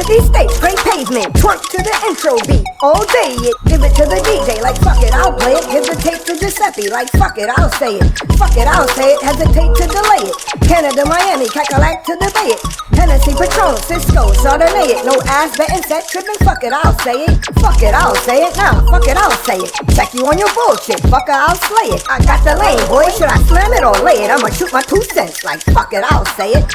City State, straight pavement, twerk to the intro beat. All day it, give it to the DJ, like fuck it, I'll play it. Give the tape to Giuseppe, like fuck it, I'll say it. Fuck it, I'll say it, hesitate to delay it. Canada, Miami, Cackalack to debate it. Hennessy, Patron, Cisco, Chardonnay it. No ass betting, set tripping, fuck it, I'll say it. Fuck it, I'll say it now, fuck it, I'll say it. Check you on your bullshit, fucker, I'll slay it. I got the lane, boy, should I slam it or lay it? I'ma shoot my 2 cents, like fuck it, I'll say it.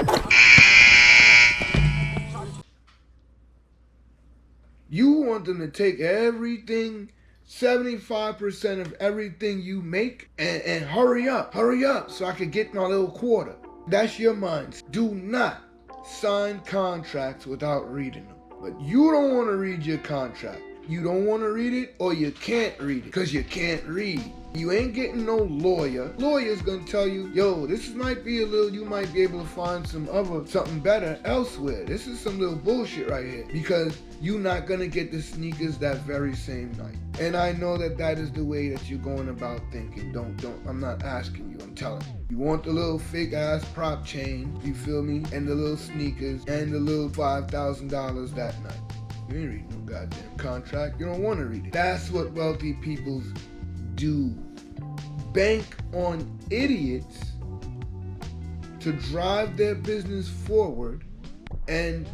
You want them to take everything, 75% of everything you make, and hurry up, so I can get my little quarter. That's your mind. Do not sign contracts without reading them. But you don't want to read your contract. You don't want to read it, or you can't read it, because you can't read. You ain't getting no lawyer. Lawyer's gonna tell you, yo, this might be a little, you might be able to find something better elsewhere. This is some little bullshit right here, because you're not gonna get the sneakers that very same night. And I know that that is the way that you're going about thinking. Don't, I'm not asking you, I'm telling you. You want the little fake ass prop chain, you feel me? And the little sneakers, and the little $5,000 that night. You ain't reading no goddamn contract. You don't want to read it. That's what wealthy people do. Bank on idiots to drive their business forward and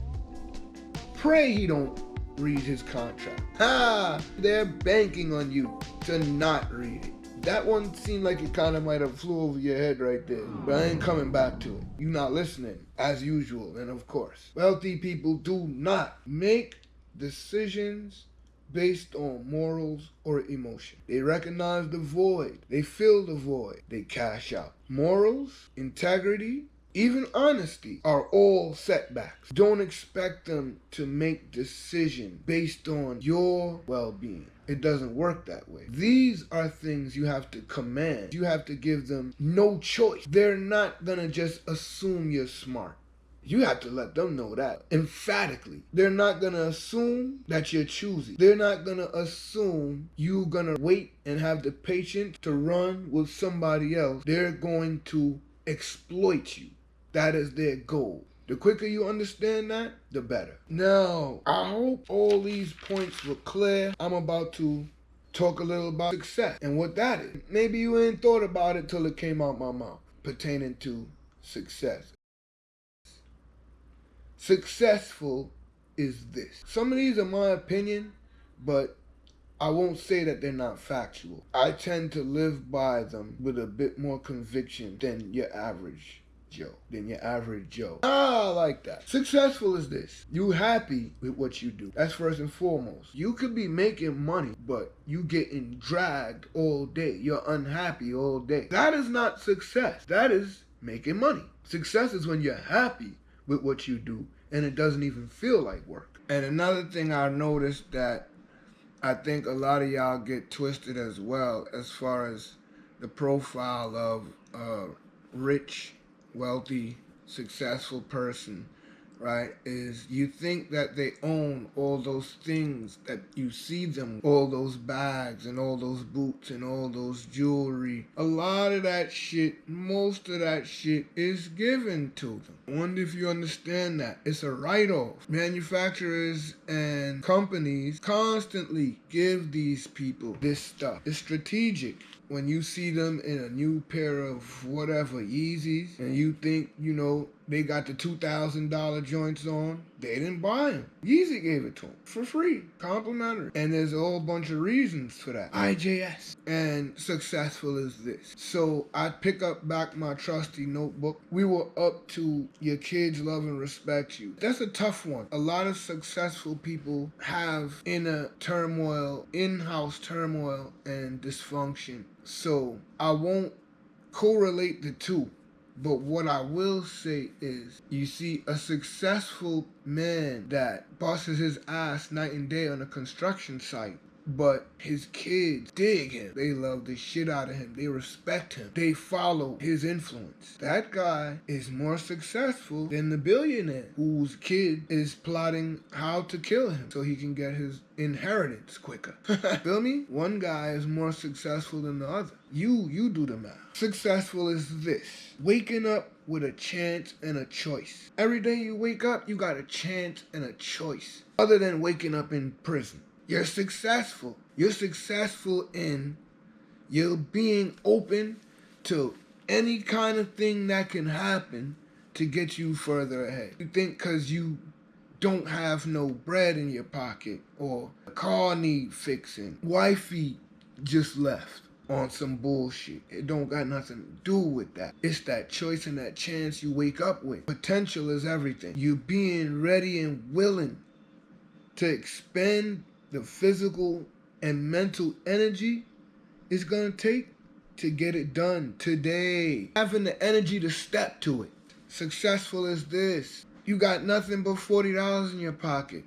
pray he don't read his contract. Ha! They're banking on you to not read it. That one seemed like it kind of might have flew over your head right there, but I ain't coming back to it. You not listening, as usual, and of course. Wealthy people do not make decisions based on morals or emotion. They recognize the void. They fill the void. They cash out. Morals, integrity, even honesty are all setbacks. Don't expect them to make decisions based on your well-being. It doesn't work that way. These are things you have to command. You have to give them no choice. They're not gonna just assume you're smart. You have to let them know that emphatically. They're not going to assume that you're choosy. They're not going to assume you're going to wait and have the patience to run with somebody else. They're going to exploit you. That is their goal. The quicker you understand that, the better. Now, I hope all these points were clear. I'm about to talk a little about success and what that is. Maybe you ain't thought about it till it came out my mouth pertaining to success. Successful is this. Some of these are my opinion, but I won't say that they're not factual. I tend to live by them with a bit more conviction than your average Joe. I like that. Successful is this. You happy with what you do. That's first and foremost. You could be making money, but you getting dragged all day. You're unhappy all day. That is not success. That is making money. Success is when you're happy with what you do and it doesn't even feel like work. And another thing I noticed that I think a lot of y'all get twisted as well, as far as the profile of a rich, wealthy, successful person, right, is you think that they own all those things that you see them, all those bags and all those boots and all those jewelry. A lot of that shit, most of that shit is given to them. I wonder if you understand that. It's a write-off. Manufacturers and companies constantly give these people this stuff. It's strategic. When you see them in a new pair of whatever, Yeezys, and you think, you know, they got the $2,000 joints on, they didn't buy them. Yeezy gave it to them for free, complimentary. And there's a whole bunch of reasons for that. IJS. And successful is this. So I pick up back my trusty notebook. We were up to your kids love and respect you. That's a tough one. A lot of successful people have inner turmoil, in-house turmoil and dysfunction. So I won't correlate the two. But what I will say is, you see a successful man that busts his ass night and day on a construction site But his kids dig him. They love the shit out of him. They respect him. They follow his influence. That guy is more successful than the billionaire whose kid is plotting how to kill him so he can get his inheritance quicker. Feel me? One guy is more successful than the other. You do the math. Successful is this: waking up with a chance and a choice. Every day you wake up, you got a chance and a choice. Other than waking up in prison. You're successful. You're successful in you're being open to any kind of thing that can happen to get you further ahead. You think because you don't have no bread in your pocket, or a car need fixing, wifey just left on some bullshit. It don't got nothing to do with that. It's that choice and that chance you wake up with. Potential is everything. You being ready and willing to expend the physical and mental energy it's gonna take to get it done today. Having the energy to step to it. Successful is this: you got nothing but $40 in your pocket,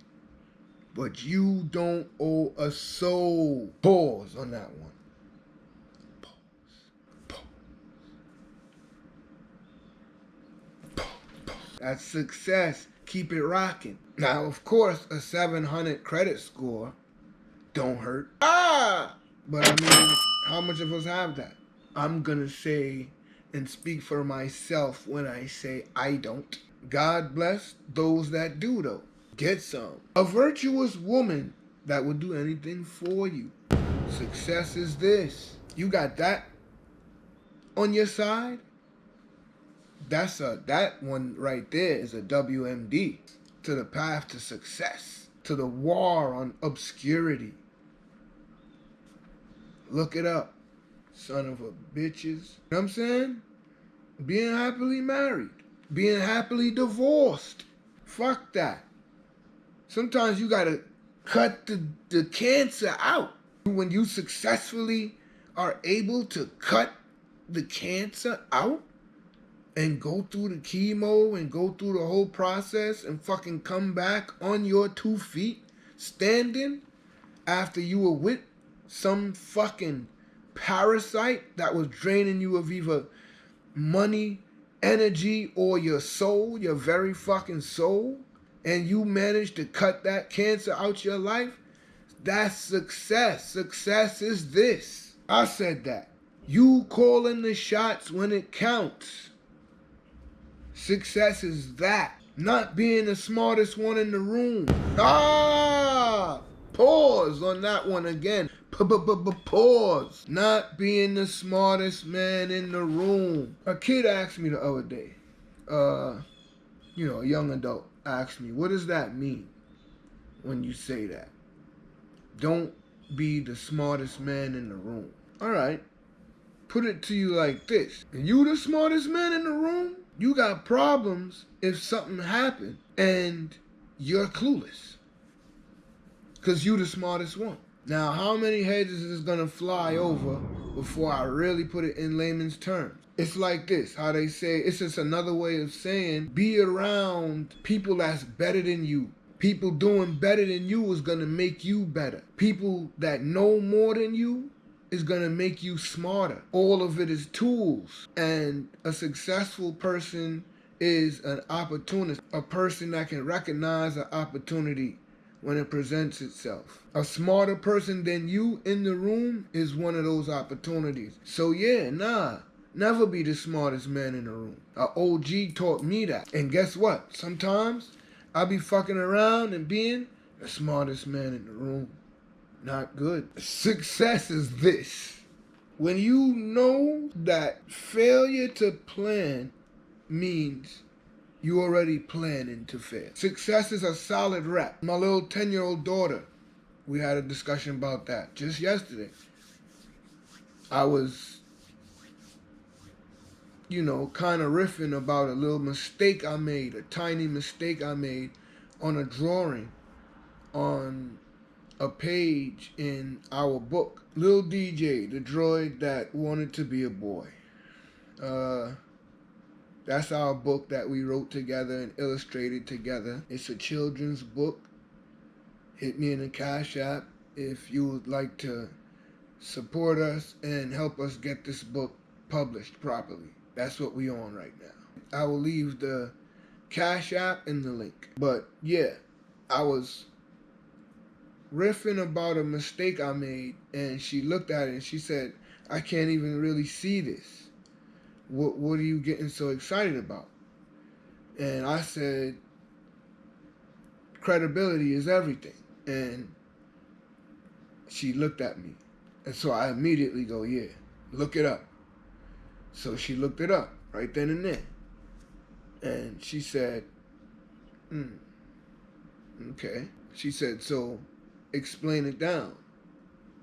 but you don't owe a soul. Pause on that one. Pause. That's success. Keep it rocking. Now, of course, a 700 credit score don't hurt. But I mean, how much of us have that? I'm gonna say and speak for myself when I say I don't. God bless those that do, though. Get some. A virtuous woman that would do anything for you. Success is this: you got that on your side. That one right there is a WMD to the path to success, to the war on obscurity. Look it up, son of a bitches. You know what I'm saying? Being happily married, being happily divorced. Fuck that. Sometimes you gotta cut the cancer out. When you successfully are able to cut the cancer out, and go through the chemo and go through the whole process and fucking come back on your 2 feet standing after you were with some fucking parasite that was draining you of either money, energy, or your soul, your very fucking soul, and you managed to cut that cancer out your life, that's success. Success is this. I said that. You calling the shots when it counts. Success is that. Not being the smartest one in the room. Pause on that one again. Pause. Not being the smartest man in the room. A kid asked me the other day, a young adult asked me, what does that mean when you say that? Don't be the smartest man in the room. All right. Put it to you like this. Are you the smartest man in the room? You got problems if something happened and you're clueless. Because you the smartest one. Now, how many heads is this going to fly over before I really put it in layman's terms? It's like this, how they say, it's just another way of saying, be around people that's better than you. People doing better than you is going to make you better. People that know more than you is going to make you smarter. All of it is tools. And a successful person is an opportunist, a person that can recognize an opportunity when it presents itself. A smarter person than you in the room is one of those opportunities. So yeah, never be the smartest man in the room. An OG taught me that. And guess what? Sometimes I'll be fucking around and being the smartest man in the room. Not good. Success is this: when you know that failure to plan means you already planning to fail. Success is a solid rep. My little 10-year-old daughter, we had a discussion about that just yesterday. I was, kind of riffing about a little mistake I made, a tiny mistake I made on a drawing on a page in our book. Lil DJ, the droid that wanted to be a boy. That's our book that we wrote together and illustrated together. It's a children's book. Hit me in the CashApp. if you would like to support us and help us get this book published properly. That's what we on right now. I will leave the Cash App in the link. But yeah, I was riffing about a mistake I made, and she looked at it and she said, I can't even really see this. What are you getting so excited about? And I said, credibility is everything. And she looked at me. And so I immediately go, yeah, look it up. So she looked it up right then and there. And she said, okay. She said, so explain it down.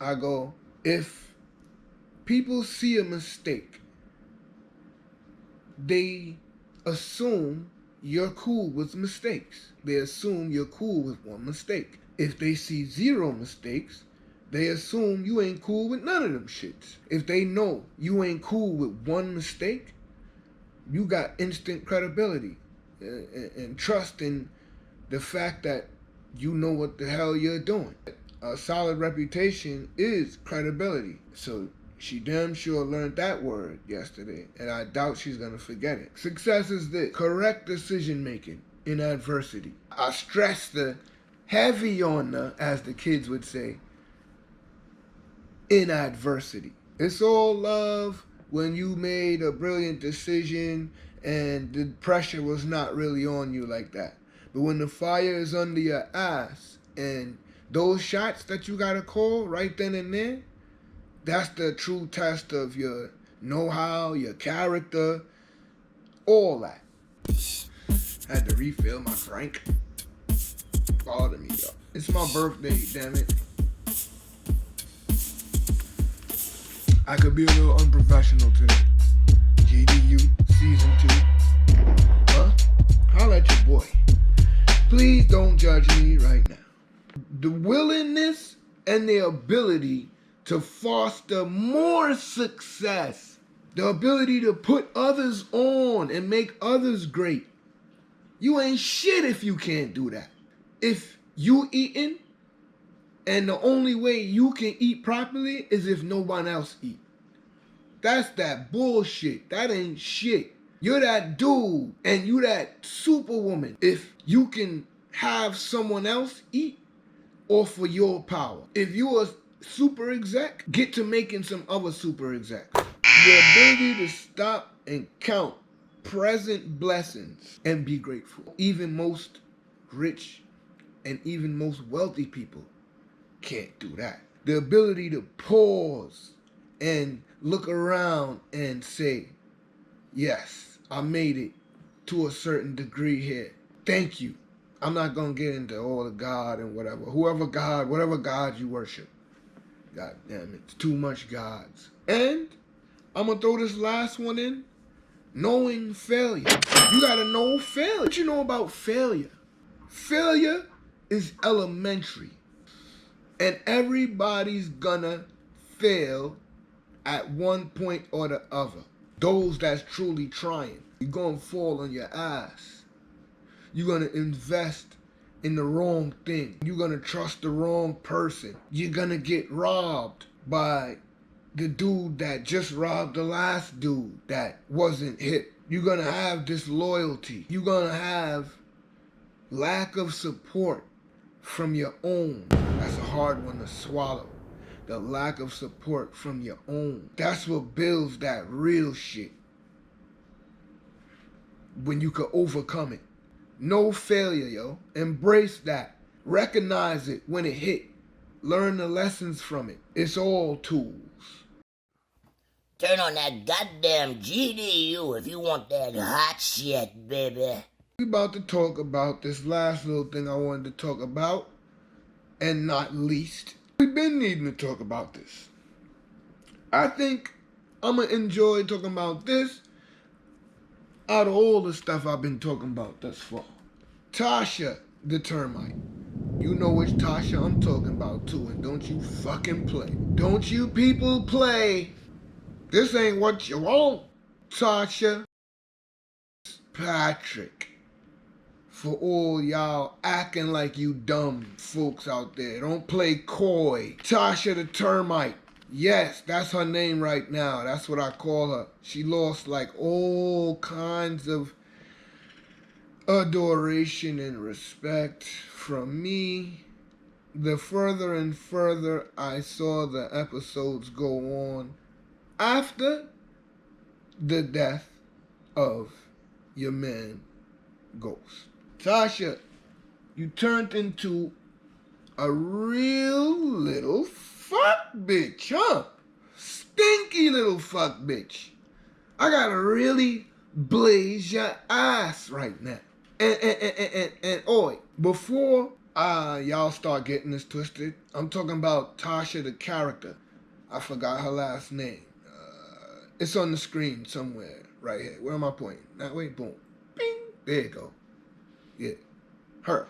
I go, if people see a mistake, they assume you're cool with mistakes. They assume you're cool with one mistake. If they see 0 mistakes, they assume you ain't cool with none of them shits. If they know you ain't cool with one mistake, you got instant credibility and trust in the fact that you know what the hell you're doing. A solid reputation is credibility. So she damn sure learned that word yesterday, and I doubt she's gonna forget it. Success is this: correct decision making in adversity. I stress the heavy on the, as the kids would say, in adversity. It's all love when you made a brilliant decision and the pressure was not really on you like that. But when the fire is under your ass and those shots that you gotta call right then and there, that's the true test of your know-how, your character, all that. Had to refill my drink. Pardon me, y'all. It's my birthday, damn it. I could be a little unprofessional today. GDU Season 2. Huh? Holla at your boy. Please don't judge me right now. The willingness and the ability to foster more success. The ability to put others on and make others great. You ain't shit if you can't do that. If you eating and the only way you can eat properly is if no one else eat. That's that bullshit. That ain't shit. You're that dude and you that superwoman if you can have someone else eat or for your power. If you a super exec, get to making some other super execs. The ability to stop and count present blessings and be grateful. Even most rich and even most wealthy people can't do that. The ability to pause and look around and say, yes, I made it to a certain degree here. Thank you. I'm not going to get into all the God and whatever. Whoever God, whatever God you worship. God damn it. It's too much gods. And I'm going to throw this last one in. Knowing failure. You got to know failure. What you know about failure? Failure is elementary. And everybody's gonna fail at one point or the other. Those that's truly trying. You're gonna fall on your ass. You're gonna invest in the wrong thing. You're gonna trust the wrong person. You're gonna get robbed by the dude that just robbed the last dude that wasn't hit. You're gonna have disloyalty. You're gonna have lack of support from your own. That's a hard one to swallow. The lack of support from your own. That's what builds that real shit. When you can overcome it. No failure, yo. Embrace that. Recognize it when it hit. Learn the lessons from it. It's all tools. Turn on that goddamn GDU if you want that hot shit, baby. We're about to talk about this last little thing I wanted to talk about, and not least, we've been needing to talk about this. I think I'm going to enjoy talking about this out of all the stuff I've been talking about thus far. Tasha the termite. You know which Tasha I'm talking about too, and don't you fucking play. Don't you people play. This ain't what you want, Tasha. Patrick. for all y'all acting like you dumb folks out there. Don't play coy. Tasha the Termite. Yes, that's her name right now. That's what I call her. She lost like all kinds of adoration and respect from me. The further and further I saw the episodes go on after the death of your man Ghost. Tasha, you turned into a real little fuck bitch, huh? Stinky little fuck bitch. I gotta really blaze your ass right now. And oi, before y'all start getting this twisted, I'm talking about Tasha the character. I forgot her last name. It's on the screen somewhere right here. Where am I pointing? That way, boom. Bing. There you go. Yeah. Her.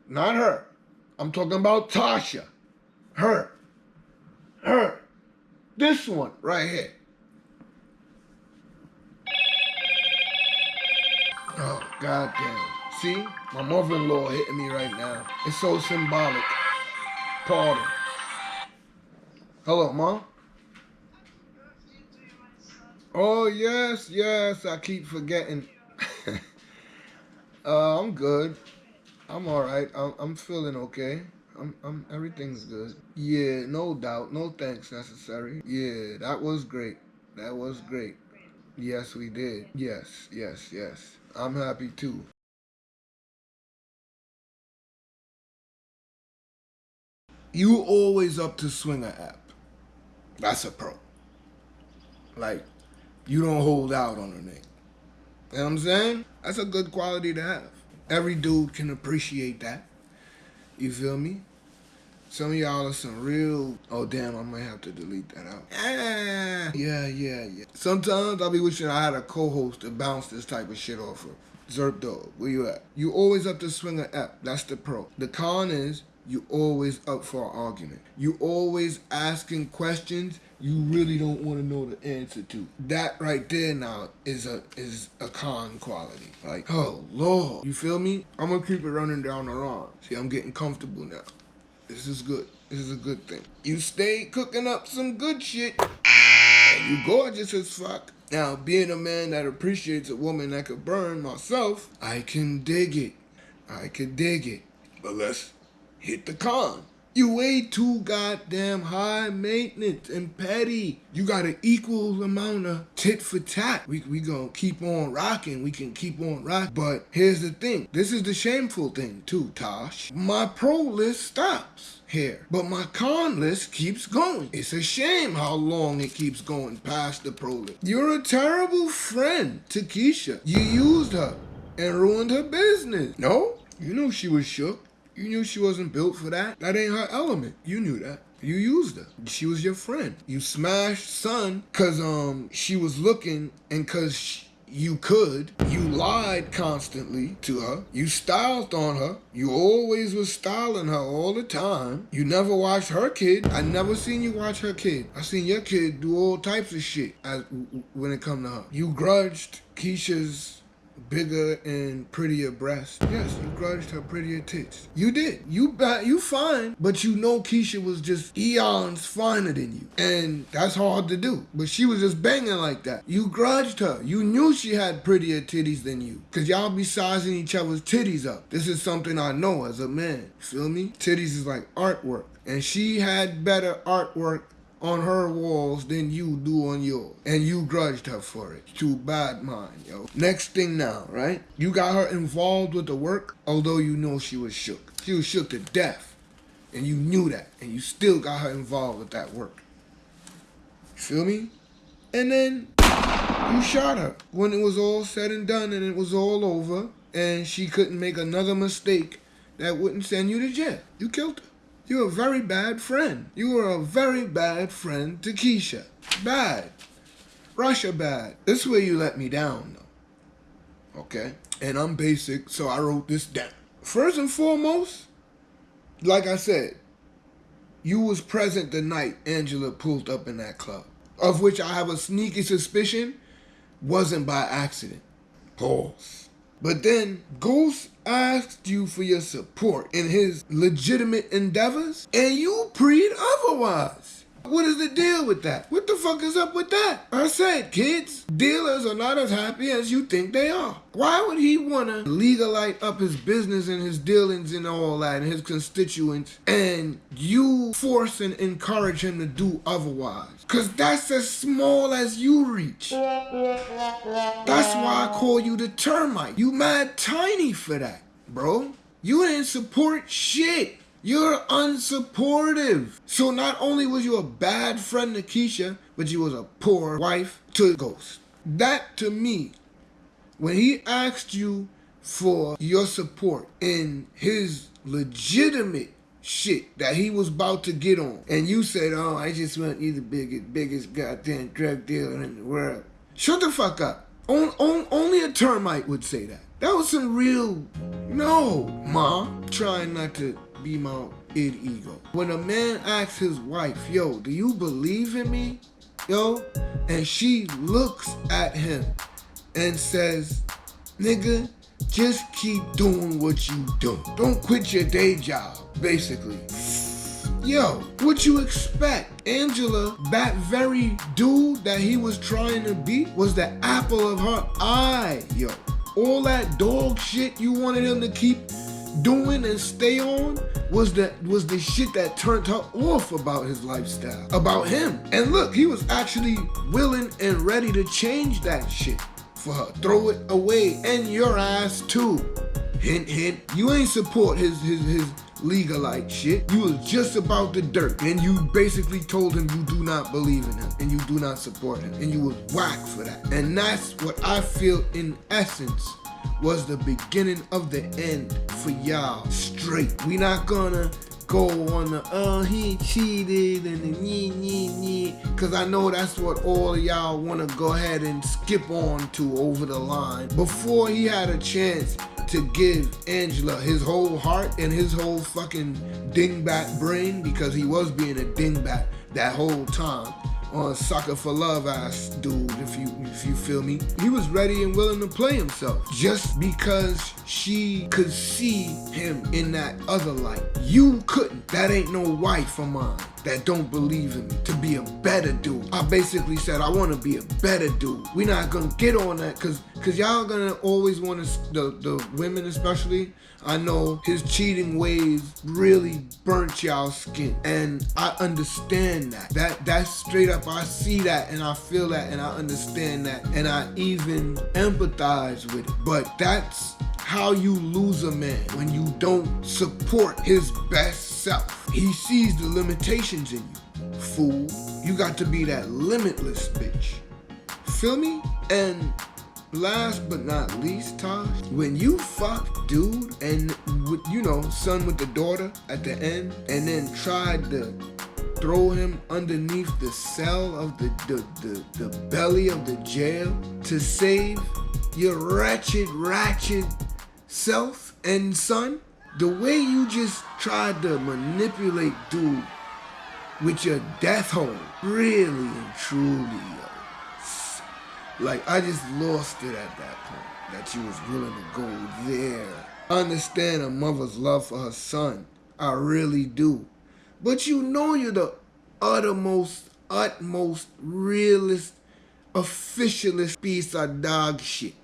Not her. I'm talking about Tasha. Her. Her. This one right here. Oh, goddamn. See? My mother-in-law hitting me right now. It's so symbolic. Pardon. Hello, Mom? Oh, yes, yes. I keep forgetting. I'm good. I'm all right. I'm feeling okay. Everything's good. Yeah, no doubt. No thanks necessary. Yeah, that was great. That was great. Yes, we did. Yes, yes, yes. I'm happy too. You always up to Swinger app. That's a pro. Like, you don't hold out on a nigga. You know what I'm saying? That's a good quality to have. Every dude can appreciate that. You feel me? Some of y'all are some real... Oh, damn, I might have to delete that out. Yeah. Sometimes I'll be wishing I had a co-host to bounce this type of shit off of. Zerp Dog, where you at? You always up to Swinger app. That's the pro. The con is you always up for an argument. You always asking questions you really don't want to know the answer to. That right there now is a con quality. Like, oh, Lord. You feel me? I'm going to keep it running down the line. See, I'm getting comfortable now. This is good. This is a good thing. You stay cooking up some good shit. And you gorgeous as fuck. Now, being a man that appreciates a woman that could burn myself, I can dig it. I can dig it. But let's hit the con. You way too goddamn high maintenance and petty. You got an equal amount of tit for tat. We gonna keep on rocking. We can keep on rocking. But here's the thing. This is the shameful thing too, Tosh. My pro list stops here, but my con list keeps going. It's a shame how long it keeps going past the pro list. You're a terrible friend to Keisha. You used her and ruined her business. No? You knew she was shook. You knew she wasn't built for that. That ain't her element. You knew that. You used her. She was your friend. You smashed Son because she was looking and because you could. You lied constantly to her. You styled on her. You always was styling her all the time. You never watched her kid. I never seen you watch her kid. I seen your kid do all types of shit when it come to her. You grudged Keisha's bigger and prettier breasts. Yes, you grudged her prettier tits. You did. You fine, but you know Keisha was just eons finer than you. And that's hard to do. But she was just banging like that. You grudged her. You knew she had prettier titties than you. Cause y'all be sizing each other's titties up. This is something I know as a man. Feel me? Titties is like artwork. And she had better artwork on her walls than you do on yours. And you grudged her for it. Too bad mine, yo. Next thing now, right? You got her involved with the work, although you know she was shook. She was shook to death. And you knew that. And you still got her involved with that work. You feel me? And then you shot her when it was all said and done and it was all over and she couldn't make another mistake that wouldn't send you to jail. You killed her. You're a very bad friend. You were a very bad friend to Keisha. Bad. Russia bad. This is where you let me down, though. Okay? And I'm basic, so I wrote this down. First and foremost, like I said, you was present the night Angela pulled up in that club, of which I have a sneaky suspicion wasn't by accident. Pause. But then Ghost asked you for your support in his legitimate endeavors, and you preed otherwise. What is the deal with that? What the fuck is up with that? I said, kids, dealers are not as happy as you think they are. Why would he want to legalize up his business and his dealings and all that and his constituents, and you force and encourage him to do otherwise? Because that's as small as you reach. That's why I call you the termite. You mad tiny for that, bro. You didn't support shit. You're unsupportive. So not only was you a bad friend to Keisha, but you was a poor wife to Ghost. That to me, when he asked you for your support in his legitimate shit that he was about to get on, and you said, oh, I just want you the biggest goddamn drug dealer in the world. Shut the fuck up. Only a termite would say that. That was some real, no, ma. Trying not to be my ego. When a man asks his wife, yo, do you believe in me? Yo, and she looks at him and says, nigga, just keep doing what you do. Don't quit your day job, basically. Yo, what you expect? Angela, that very dude that he was trying to be, was the apple of her eye, yo. All that dog shit you wanted him to keep doing and stay on was the shit that turned her off about his lifestyle, about him. And look, he was actually willing and ready to change that shit for her. Throw it away, and your ass too. Hint, hint. You ain't support his legalite shit. You was just about the dirt, and you basically told him you do not believe in him and you do not support him, and you was whack for that. And that's what I feel in essence was the beginning of the end for y'all straight. We not gonna go on the, oh, he cheated and the because I know that's what all of y'all want to go ahead and skip on to over the line. Before he had a chance to give Angela his whole heart and his whole fucking dingbat brain, because he was being a dingbat that whole time. On sucker for love ass dude, if you feel me. He was ready and willing to play himself just because she could see him in that other light. You couldn't. That ain't no wife of mine that don't believe in me to be a better dude. I basically said I want to be a better dude. We not gonna get on that because y'all gonna always want to, the women especially, I know his cheating ways really burnt y'all's skin, and I understand that. That's straight up. I see that and I feel that and I understand that and I even empathize with it. But that's how you lose a man, when you don't support his best self. He sees the limitations in you, fool. You got to be that limitless bitch. Feel me? And last but not least, Tosh, when you fuck dude and with, you know, son with the daughter at the end, and then tried to throw him underneath the cell of the belly of the jail to save your ratchet self and son, the way you just tried to manipulate dude with your death hold, really and truly, yo. Like, I just lost it at that point, that you was willing to go there. I understand a mother's love for her son. I really do. But you know you're the utmost, realest, officialist piece of dog shit.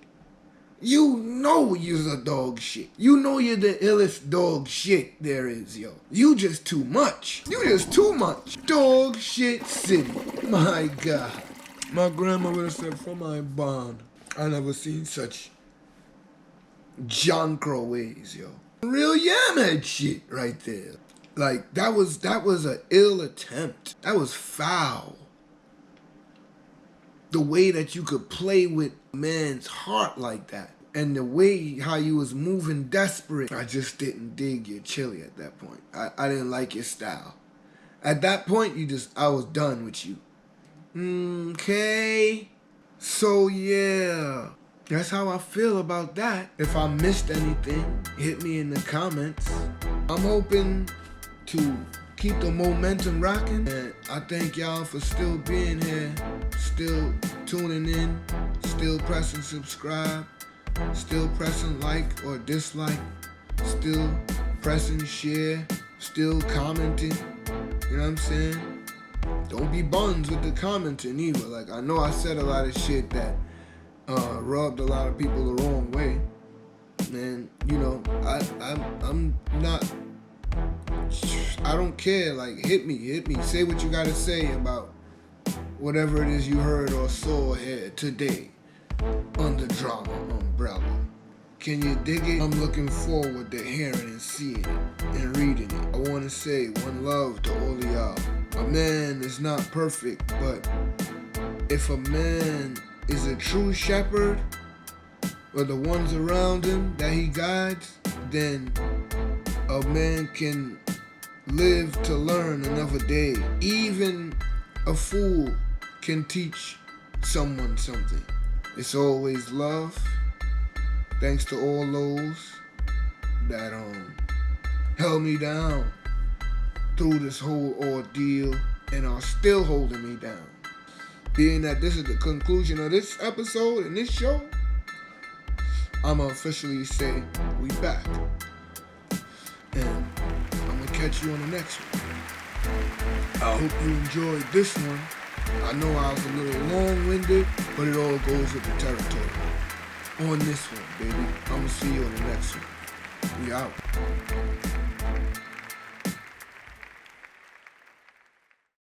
You know you're a dog shit. You know you're the illest dog shit there is, yo. You just too much. You just too much. Dog shit city. My God. My grandma would have said, for my bond, I never seen such jonkro ways, yo. Real yamhead shit right there. Like, that was an ill attempt. That was foul. The way that you could play with a man's heart like that, and the way how you was moving desperate, I just didn't dig your chili at that point. I didn't like your style. At that point, I was done with you. Okay. So yeah, that's how I feel about that. If I missed anything, hit me in the comments. I'm hoping to keep the momentum rocking, and I thank y'all for still being here, still tuning in, still pressing subscribe. still pressing like or dislike, still pressing share, still commenting. You know what I'm saying? Don't be buns with the commenting either. Like, I know I said a lot of shit that rubbed a lot of people the wrong way. And, you know, I'm not, I don't care. Like, hit me. Say what you gotta say about whatever it is you heard or saw here today on the drama umbrella. Can you dig it? I'm looking forward to hearing and seeing it and reading it. I want to say one love to all of y'all. A man is not perfect, but if a man is a true shepherd, or the ones around him that he guides, then a man can live to learn another day. Even a fool can teach someone something. It's always love. Thanks to all those that held me down through this whole ordeal and are still holding me down. Being that this is the conclusion of this episode and this show, I'ma officially say we back. And I'm gonna catch you on the next one. I hope you enjoyed this one. I know I was a little long-winded, but it all goes with the territory. On this one, baby. I'm gonna see you on the next one. We out.